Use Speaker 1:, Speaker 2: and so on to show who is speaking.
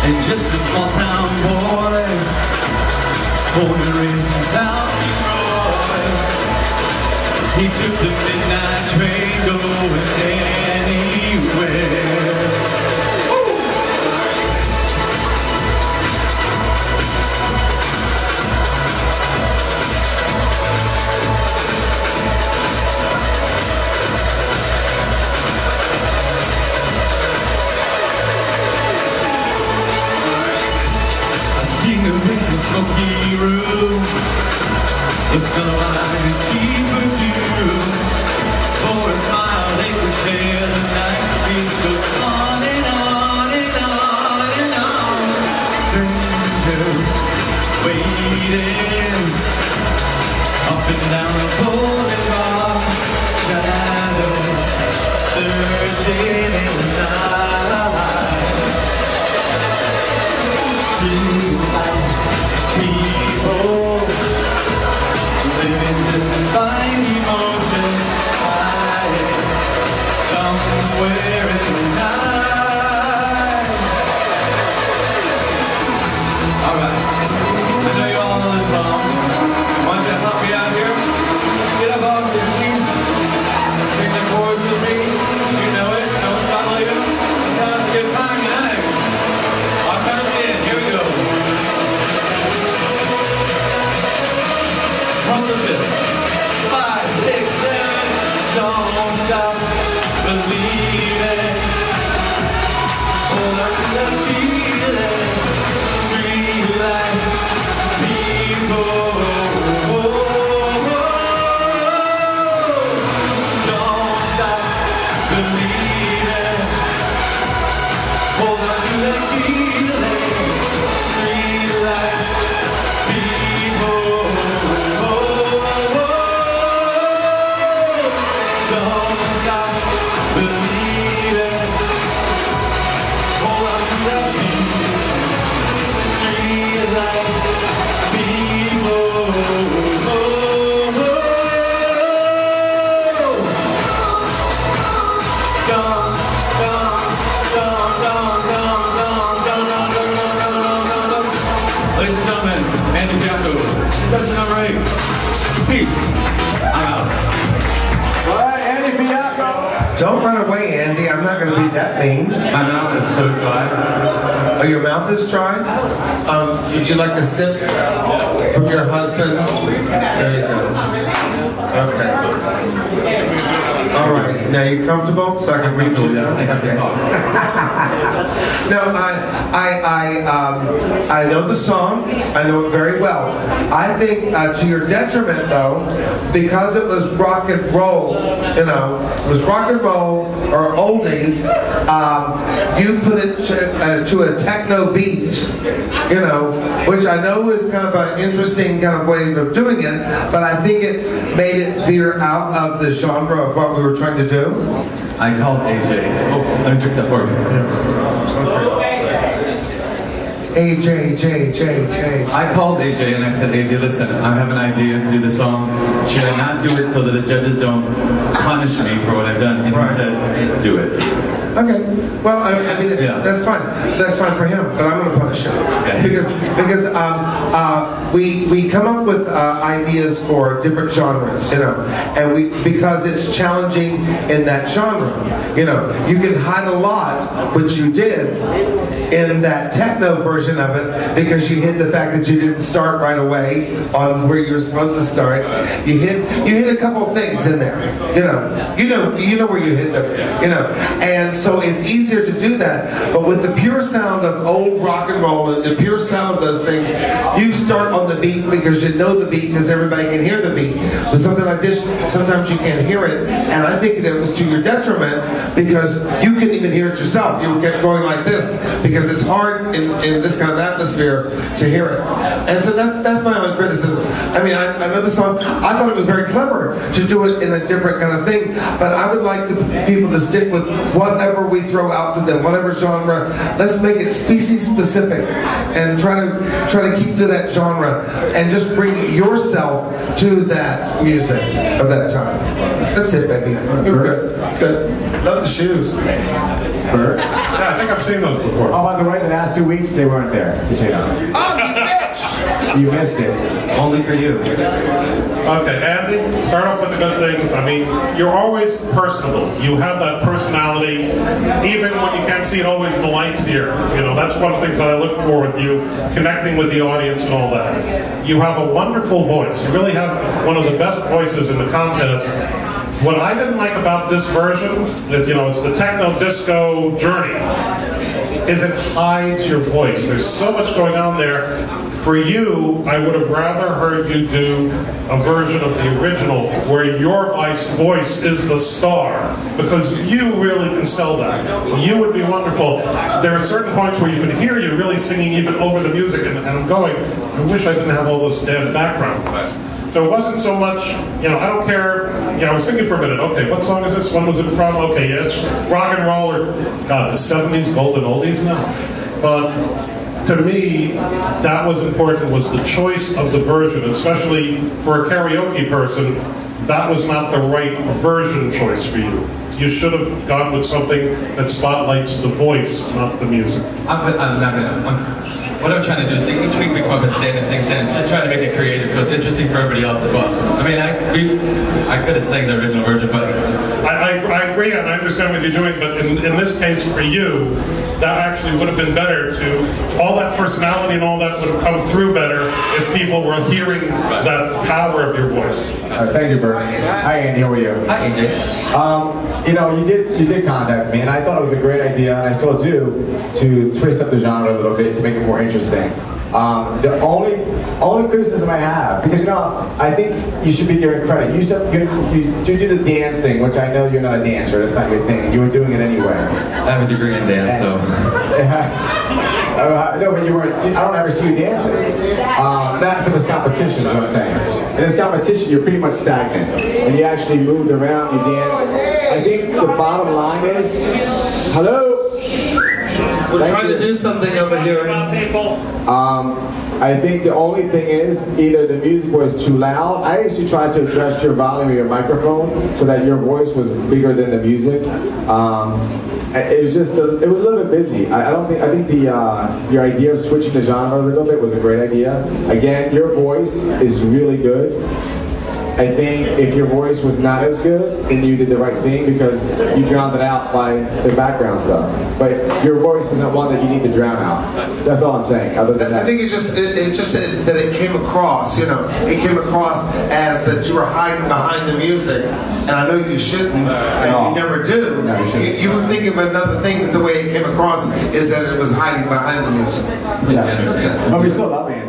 Speaker 1: And just a small town boy, born and raised in South Detroit. He took the midnight train going anywhere. Smoky room, it's gonna be cheaper view. For a smile they could share the night. It goes on and on and on and on. Strangers waiting up and down the boulevard. Shadows searching in the night. People living this fine emotion, hiding somewhere in the night. Alright, I know you all know this song. Why don't you help me out here? Get up off your seats, sing the chorus with me. You know it, don't follow you. Let's have a good time tonight. I'll count you in, here we go. From the fifth, 5, 6, 7, don't stop believing. Hold on to the feeling, breathe like people. Don't stop believing. Hold on to the feeling, breathe like people. Don't stop believing. Hold on to that beat. Treat like people. Ladies and gentlemen, Andy that's number 8. Peace. I'm out.
Speaker 2: Don't run away, Andy. I'm not going to be that mean.
Speaker 1: My mouth is so dry.
Speaker 2: Oh, your mouth is dry? Would you like a sip from your husband? There you go. Okay. All right. Now you comfortable? So I can read you down? Okay. No, I know the song. I know it very well. I think to your detriment, though, because it was rock and roll, you know, it was rock and roll or oldies, you put it to a techno beat, you know, which I know is kind of an interesting kind of way of doing it, but I think it made it veer out of the genre of what we were trying to do.
Speaker 1: I called AJ. Oh, let me fix that for you.
Speaker 2: AJ.
Speaker 1: I called AJ and I said, AJ, listen, I have an idea to do the song. Should I not do it so that the judges don't punish me for what I've done? And he said, do it.
Speaker 2: Okay. Well, I mean, that's fine. That's fine for him, but I'm going to punish him because we come up with ideas for different genres, you know, and because it's challenging in that genre, you know, you can hide a lot, which you did in that techno version of it, because you hid the fact that you didn't start right away on where you're supposed to start. You hit a couple of things in there, you know where you hit them, you know, and so it's easier to do that. But with the pure sound of old rock and roll and the pure sound of those things, you start on the beat because you know the beat because everybody can hear the beat. With something like this, sometimes you can't hear it, and I think that was to your detriment because you couldn't even hear it yourself. You were going like this because because it's hard in this kind of atmosphere to hear it. And so that's my only criticism. I mean, I know the song. I thought it was very clever to do it in a different kind of thing, but I would like people to stick with whatever we throw out to them, whatever genre. Let's make it species specific and try to keep to that genre and just bring yourself to that music of that time. That's it, baby. You're good. Good. Love the shoes.
Speaker 3: Bert?
Speaker 4: Yeah, I think I've seen those before.
Speaker 3: Oh, by the way, the last 2 weeks they weren't there. Just so you know.
Speaker 2: Oh, you bitch!
Speaker 3: You missed it.
Speaker 5: Only for you.
Speaker 4: Okay, Andy, start off with the good things. I mean, you're always personable. You have that personality, even when you can't see it always in the lights here. You know, that's one of the things that I look for with you, connecting with the audience and all that. You have a wonderful voice. You really have one of the best voices in the contest. What I didn't like about this version is, you know, it's the techno disco journey, is it hides your voice. There's so much going on there. For you, I would have rather heard you do a version of the original where your voice is the star, because you really can sell that. You would be wonderful. There are certain points where you can hear you really singing even over the music, and I'm going, I wish I didn't have all this damn background. So it wasn't so much, you know, I don't care, you know, I was thinking for a minute, okay, what song is this? When was it from? Okay, yeah, it's rock and roll, or, God, the 70s, golden oldies now. But to me, that was important, was the choice of the version, especially for a karaoke person. That was not the right version choice for you. You should have gone with something that spotlights the voice, not the music.
Speaker 5: What I'm trying to do is each week we come up and stand and sing stands, just trying to make it creative so it's interesting for everybody else as well. I mean, I could have sang the original version, but
Speaker 4: I agree, and I understand what you're doing, but in this case for you, that actually would have been better to, all that personality and all that would have come through better if people were hearing that power of your voice.
Speaker 3: Thank you, Bert. Hi, Andy. How are you?
Speaker 5: Hi, AJ.
Speaker 3: You know, you did contact me, and I thought it was a great idea, and I still do, to twist up the genre a little bit to make it more interesting. The only criticism I have, because you know, I think you should be given credit. You do the dance thing, which I know you're not a dancer. That's not your thing. You were doing it anyway.
Speaker 5: I have a degree in dance, so.
Speaker 3: No, but you weren't. I don't ever see you dancing. Not for this competition, is what I'm saying. In this competition, you're pretty much stagnant, and you actually moved around. You danced. I think the bottom line is, hello.
Speaker 5: We're trying to do something over here.
Speaker 3: I think the only thing is either the music was too loud. I actually tried to adjust your volume of your microphone so that your voice was bigger than the music. It was just it was a little bit busy. I think your idea of switching the genre a little bit was a great idea. Again, your voice is really good. I think if your voice was not as good, then you did the right thing because you drowned it out by the background stuff. But your voice isn't one that you need to drown out. That's all I'm saying. Other than that,
Speaker 2: I think it's just that it came across. You know, it came across as that you were hiding behind the music, and I know you shouldn't, and you never do.
Speaker 3: No,
Speaker 2: you were thinking of another thing, but the way it came across is that it was hiding behind the music.
Speaker 3: yeah. But we still love it.